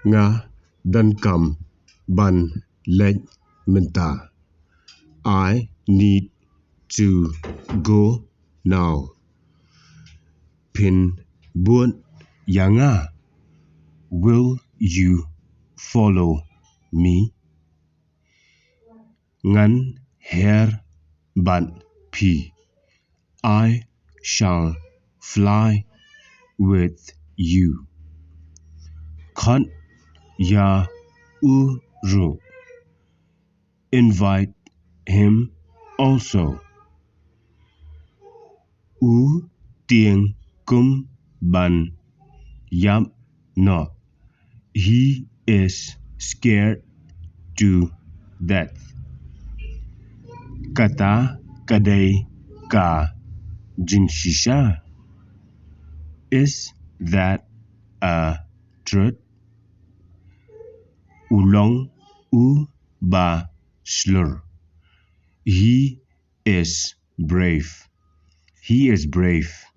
nga dan kam ban lech menta. I need to go now. Pin buôn yanga. Will you follow me? Ngan her ban pi. I shall fly with you. Khon ya uru. Invite him also. U tieng kum ban yam no. He is scared to death. Kata kadai ka jinshisha. Is that a truth? Ulong u ba shlur. He is brave. He is brave.